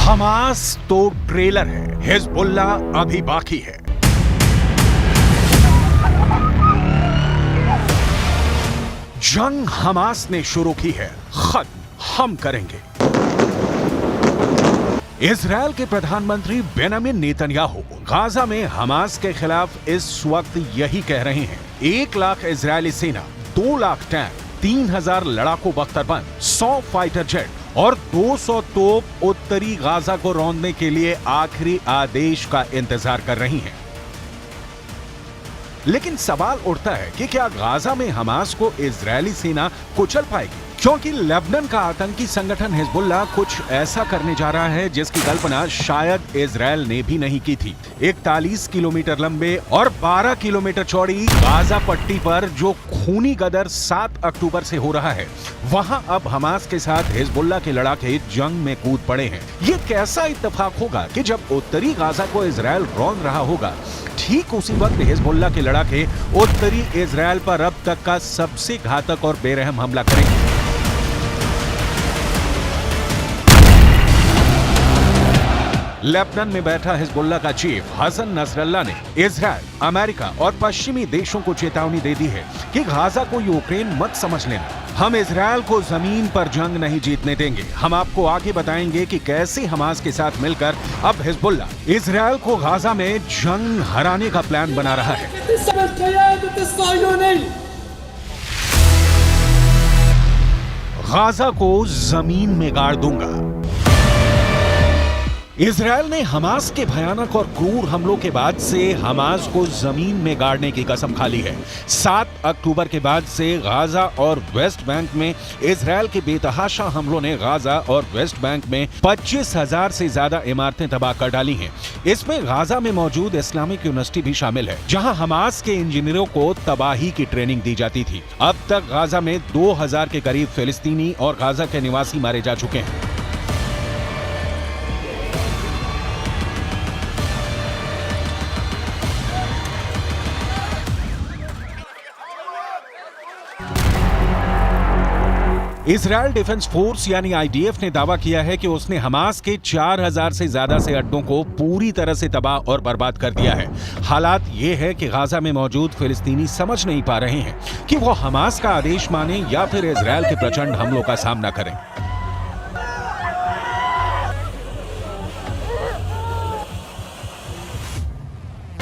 Hamas तो trailer है, Hezbollah अभी बाकी है। जंग हमास ने शुरू की है, खत्म हम करेंगे। इजरायल के प्रधानमंत्री बेंजामिन नेतन्याहू गाजा में हमास के खिलाफ इस वक्त यही कह रहे हैं। 1 लाख इजरायली सेना, 2 लाख टैंक, 3000 लड़ाकू बख्तरबंद, 100 फाइटर जेट और 200 तोप उत्तरी गाजा को रौंदने के लिए आखिरी आदेश का इंतजार कर रही हैं। लेकिन सवाल उठता है कि क्या गाजा में हमास को इजरायली सेना कुचल पाएगी? क्योंकि लेबनान का आतंकी संगठन हिजबुल्ला कुछ ऐसा करने जा रहा है जिसकी कल्पना शायद इजरायल ने भी नहीं की थी। 41 किलोमीटर लंबे और 12 किलोमीटर चौड़ी गाजा पट्टी पर जो खूनी गदर 7 अक्टूबर से हो रहा है, वहां अब हमास के साथ हिजबुल्ला के लड़ाके जंग में कूद पड़े हैं। ये कैसा इत्तेफाक होगा कि जब उत्तरी गाजा को इजरायल रौंद रहा होगा, ठीक उसी वक्त हिजबुल्ला के लड़ाके उत्तरी इजरायल पर अब तक का सबसे घातक और बेरहम हमला करेंगे। लेबनान में बैठा हिजबुल्ला का चीफ हसन नसरल्ला ने इजरायल, अमेरिका और पश्चिमी देशों को चेतावनी दे दी है कि गाजा को यूक्रेन मत समझ लेना। हम इजरायल को जमीन पर जंग नहीं जीतने देंगे। हम आपको आगे बताएंगे कि कैसे हमास के साथ मिलकर अब हिजबुल्ला इजरायल को गाजा में जंग हराने का प्लान बना रहा है। गाजा को जमीन में गाड़ दूंगा। इजरायल ने हमास के भयानक और क्रूर हमलों के बाद से हमास को जमीन में गाड़ने की कसम खा ली है। 7 अक्टूबर के बाद से गाजा और वेस्ट बैंक में इजरायल के बेतहाशा हमलों ने गाजा और वेस्ट बैंक में 25,000 से ज्यादा इमारतें तबाह कर डाली हैं। इसमें गाजा में मौजूद इस्लामिक यूनिवर्सिटी भी शामिल है, जहां हमास के इंजीनियरों को तबाही की ट्रेनिंग दी जाती थी। अब तक गाजा में 2000 के करीब फिलिस्तीनी और गाजा के निवासी मारे जा चुके हैं। इजरायल डिफेंस फोर्स यानी आईडीएफ ने दावा किया है कि उसने हमास के 4000 से ज्यादा से अड्डों को पूरी तरह से तबाह और बर्बाद कर दिया है। हालात ये है कि गाजा में मौजूद फिलिस्तीनी समझ नहीं पा रहे हैं कि वो हमास का आदेश माने या फिर इजरायल के प्रचंड हमलों का सामना करें।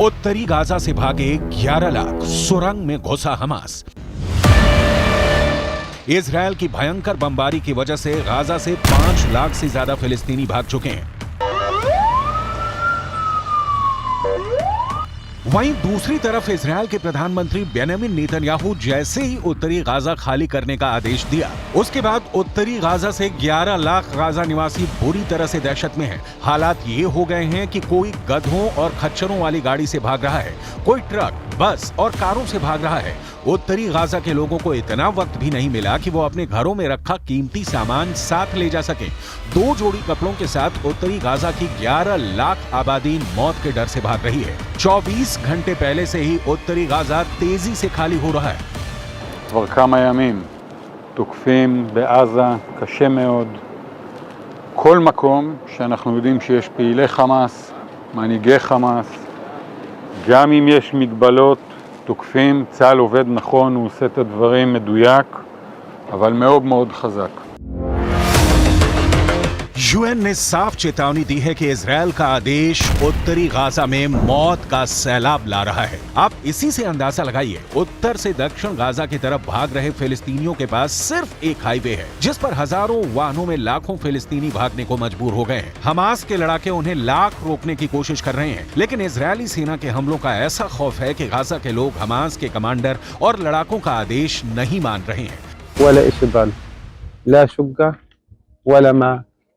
उत्तरी गाजा से भागे 11 लाख, सुरंग में घुसा हमास। इजरायल की भयंकर बमबारी की वजह से गाजा से 5 लाख से ज्यादा फिलिस्तीनी भाग चुके हैं। वहीं दूसरी तरफ इजरायल के प्रधानमंत्री बेंजामिन नेतन्याहू जैसे ही उत्तरी गाजा खाली करने का आदेश दिया, उसके बाद उत्तरी गाजा से 11 लाख गाजा निवासी बुरी तरह से दहशत में हैं। हालात ये हो गए हैं कि कोई गधों और खच्चरों वाली गाड़ी से भाग रहा है, कोई ट्रक, बस और कारों से भाग रहा है। उत्तरी गाजा के लोगों को इतना वक्त भी नहीं मिला कि वो अपने घरों में रखा कीमती सामान साथ ले जा सके। 2 जोड़ी कपड़ों के साथ उत्तरी गाजा की 11 लाख आबादी मौत के डर से भाग रही है। 24 घंटे पहले से ही उत्तरी गाजा तेजी से खाली हो रहा है। כבר כמה ימים תוקפים בעזה קשה מאוד כל מקום שאנחנו יודעים שיש פעילי חמאס, מנהיגי חמאס, גם אם יש מגבלות תוקפים, צה"ל עובד נכון, הוא עושה את הדברים מדויק, אבל מאוד מאוד חזק. यूएन ने साफ चेतावनी दी है कि इजरायल का आदेश उत्तरी गाजा में मौत का सैलाब ला रहा है। आप इसी से अंदाजा लगाइए, उत्तर से दक्षिण गाजा की तरफ भाग रहे फिलिस्तीनियों के पास सिर्फ एक हाईवे है, जिस पर हजारों वाहनों में लाखों फिलिस्तीनी भागने को मजबूर हो गए हैं। हमास के लड़ाके उन्हें लाख रोकने की कोशिश कर रहे हैं, लेकिन इजरायली सेना के हमलों का ऐसा खौफ है कि गाजा के लोग हमास के कमांडर और लड़ाकों का आदेश नहीं मान रहे हैं।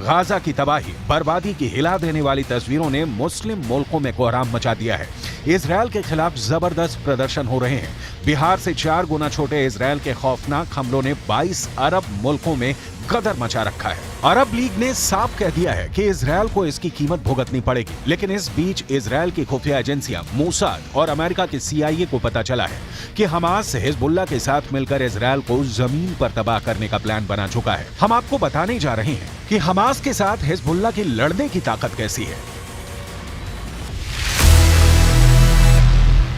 गाजा की तबाही बर्बादी की हिला देने वाली तस्वीरों ने मुस्लिम मुल्कों में कोहराम मचा दिया है। इजरायल के खिलाफ जबरदस्त प्रदर्शन हो रहे हैं। बिहार से 4 गुना छोटे इजरायल के खौफनाक हमलों ने 22 अरब मुल्कों में गदर मचा रखा है। अरब लीग ने साफ कह दिया है कि इजरायल को इसकी कीमत भुगतनी पड़ेगी। लेकिन इस बीच इजरायल की खुफिया एजेंसियां मोसाद और अमेरिका के CIA को पता चला है कि हमास हिजबुल्लाह के साथ मिलकर इजरायल को जमीन पर तबाह करने का प्लान बना चुका है। हम आपको बताने जा रहे हैं कि हमास के साथ हिजबुल्लाह की लड़ने की ताकत कैसी है।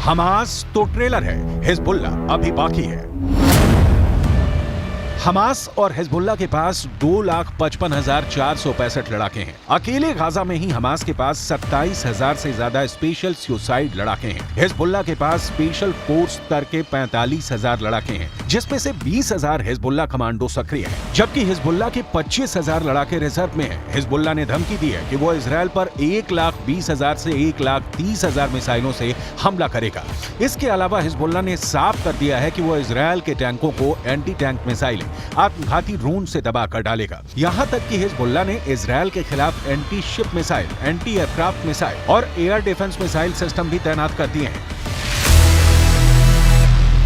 हमास तो ट्रेलर है, हिजबुल्लाह अभी बाकी है। हमास और हिजबुल्लाह के पास 2,55,465 लड़ाके हैं। अकेले गाजा में ही हमास के पास 27,000 से ज्यादा स्पेशल सुसाइड लड़ाके हैं। हिजबुल्लाह के पास स्पेशल फोर्स स्तर के 45,000 लड़ाके हैं, जिसमें से 20,000 हिजबुल्लाह कमांडो सक्रिय हैं, जबकि हिजबुल्लाह के 25,000 लड़ाके रिजर्व में हैं। हिजबुल्लाह ने धमकी दी है कि वो इजरायल पर 1,20,000 से 1,30,000 मिसाइलों से हमला करेगा। इसके अलावा हिजबुल्लाह ने साफ कर दिया है कि वो इजरायल के टैंकों को एंटी टैंक मिसाइल आत्मघाती ड्रोन से दबा कर डालेगा। यहां तक कि हिजबुल्लाह ने इजरायल के खिलाफ anti ship missile, anti aircraft missile और एयर डिफेंस मिसाइल सिस्टम भी तैनात कर दिए हैं।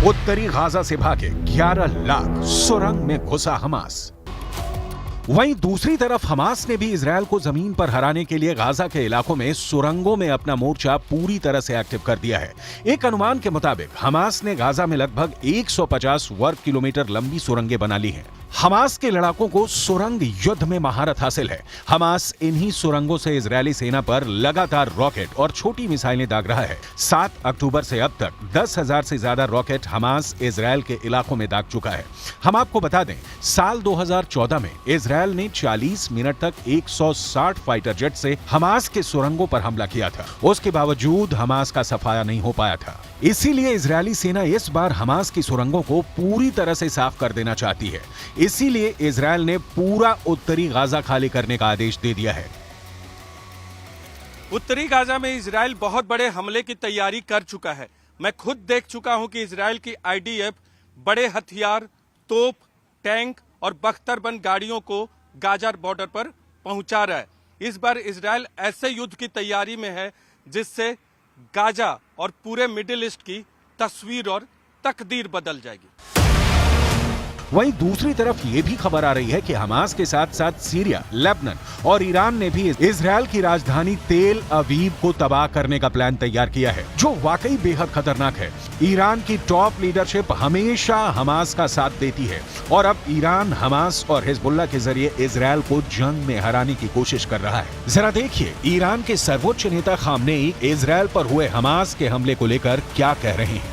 उत्तरी गाजा से भागे 11 लाख सुरंग में घुसा हमास। वहीं दूसरी तरफ हमास ने भी इजरायल को जमीन पर हराने के लिए गाजा के इलाकों में सुरंगों में अपना मोर्चा पूरी तरह से एक्टिव कर दिया है। एक अनुमान के मुताबिक हमास ने गाजा में लगभग 150 वर्ग किलोमीटर लंबी सुरंगें बना ली हैं। हमास के लड़ाकों को सुरंग युद्ध में महारत हासिल है। हमास इन्हीं सुरंगों से इजरायली सेना पर लगातार रॉकेट और छोटी मिसाइलें दाग रहा है। 7 अक्टूबर से अब तक 10,000 से ज्यादा रॉकेट हमास इजरायल के इलाकों में दाग चुका है। हम आपको बता दें, साल 2014 में इजरायल ने 40 मिनट तक 160 फाइटर जेट से हमास के सुरंगों पर हमला किया था। उसके बावजूद हमास का सफाया नहीं हो पाया था। इसीलिए इजरायली सेना इस बार हमास की सुरंगों को पूरी तरह से साफ कर देना चाहती है। इसीलिए इजरायल ने पूरा उत्तरी गाजा खाली करने का आदेश दे दिया है। उत्तरी गाजा में इजरायल बहुत बड़े हमले की तैयारी कर चुका है। मैं खुद देख चुका हूं कि इजरायल की IDF बड़े हथियार, तोप, टैंक और बख्तरबंद गाड़ियों को गाजा बॉर्डर पर पहुंचा रहा है। इस बार इजरायल ऐसे युद्ध की तैयारी में है जिससे गाजा और पूरे मिडिल ईस्ट की तस्वीर और तकदीर बदल जाएगी। वहीं दूसरी तरफ ये भी खबर आ रही है कि हमास के साथ साथ सीरिया, लेबनान और ईरान ने भी इजरायल की राजधानी तेल अवीव को तबाह करने का प्लान तैयार किया है, जो वाकई बेहद खतरनाक है। ईरान की टॉप लीडरशिप हमेशा हमास का साथ देती है और अब ईरान हमास और हिजबुल्लाह के जरिए इजरायल को जंग में हराने की कोशिश कर रहा है। जरा देखिए ईरान के सर्वोच्च नेता खामनेई इजरायल पर हुए हमास के हमले को लेकर क्या कह रहे हैं।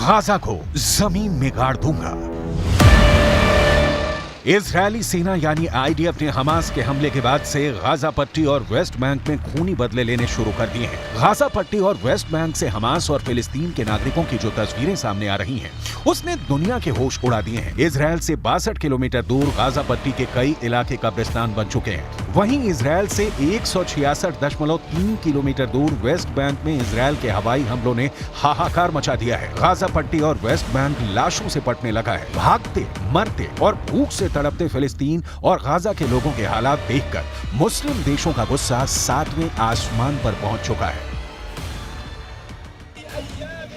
गाजा को जमीन में गाड़ दूंगा। इजरायली सेना यानी IDF ने हमास के हमले के बाद से गाजा पट्टी और वेस्ट बैंक में खूनी बदले लेने शुरू कर दिए हैं। गाजा पट्टी और वेस्ट बैंक से हमास और फिलिस्तीन के नागरिकों की जो तस्वीरें सामने आ रही हैं, उसने दुनिया के होश उड़ा दिए हैं। इजरायल से 62 किलोमीटर दूर गाजा पट्टी के कई इलाके कब्रिस्तान बन चुके हैं। वहीं इजरायल से 166.3 किलोमीटर दूर वेस्ट बैंक में इजरायल के हवाई हमलों ने हाहाकार मचा दिया है। गाजा पट्टी और वेस्ट बैंक लाशों से पटने लगा है। भागते, मरते और भूख से तड़पते फिलिस्तीन और गाजा के लोगों के हालात देखकर मुस्लिम देशों का गुस्सा 7वें आसमान पर पहुंच चुका है।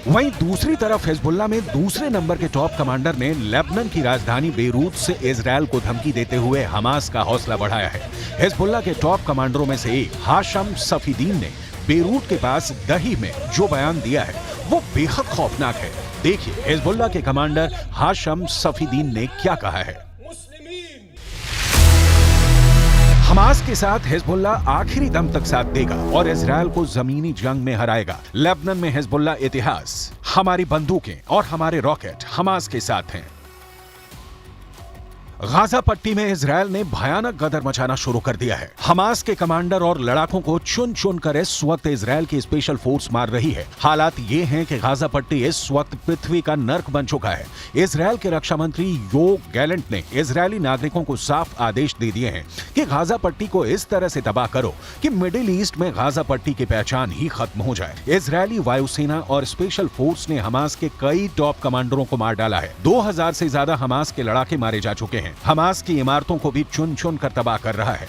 वहीं दूसरी तरफ हिजबुल्लाह में दूसरे नंबर के टॉप कमांडर ने लेबनान की राजधानी बेरूत से इजरायल को धमकी देते हुए हमास का हौसला बढ़ाया है। हिजबुल्लाह के टॉप कमांडरों में से एक हाशम सफीदीन ने बेरूत के पास दही में जो बयान दिया है वो बेहद खौफनाक है। देखिए हिजबुल्लाह के कमांडर हाशम सफीदीन ने क्या कहा है। हमास के साथ हिजबुल्लाह आखिरी दम तक साथ देगा और इजरायल को जमीनी जंग में हराएगा। लेबनान में हिजबुल्लाह इतिहास, हमारी बंदूकें और हमारे रॉकेट हमास के साथ हैं। गाजा पट्टी में इजरायल ने भयानक गदर मचाना शुरू कर दिया है। हमास के कमांडर और लड़ाकों को चुन चुन कर इस वक्त इजरायल की स्पेशल फोर्स मार रही है। हालात ये हैं कि गाजा पट्टी इस वक्त पृथ्वी का नर्क बन चुका है। इजरायल के रक्षा मंत्री योव गैलेंट ने इजरायली नागरिकों को साफ आदेश दे दिए हैं कि गाजा पट्टी को इस तरह से तबाह करो कि मिडिल ईस्ट में गाजा पट्टी की पहचान ही खत्म हो जाए। इजरायली वायुसेना और स्पेशल फोर्स ने हमास के कई टॉप कमांडरों को मार डाला है। 2000 से ज्यादा हमास के लड़ाके मारे जा चुके हैं। हमास की इमारतों को भी चुन चुन कर तबाह कर रहा है।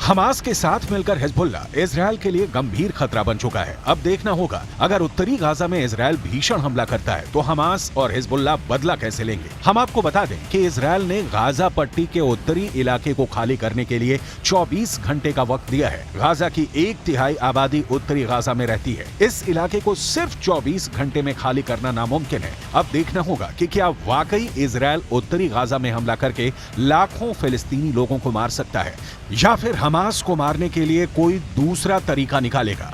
हमास के साथ मिलकर हिजबुल्ला इजरायल के लिए गंभीर खतरा बन चुका है। अब देखना होगा अगर उत्तरी गाजा में इजरायल भीषण हमला करता है तो हमास और हिजबुल्ला बदला कैसे लेंगे। हम आपको बता दें कि इजरायल ने गाजा पट्टी के उत्तरी इलाके को खाली करने के लिए 24 घंटे का वक्त दिया है। गाजा की 1/3 आबादी उत्तरी गाजा में रहती है। इस इलाके को सिर्फ 24 घंटे में खाली करना नामुमकिन है। अब देखना होगा कि क्या वाकई इजरायल उत्तरी गाजा में हमला करके लाखों फिलिस्तीनी लोगों को मार सकता है या फिर हमास को मारने के लिए कोई दूसरा तरीका निकालेगा।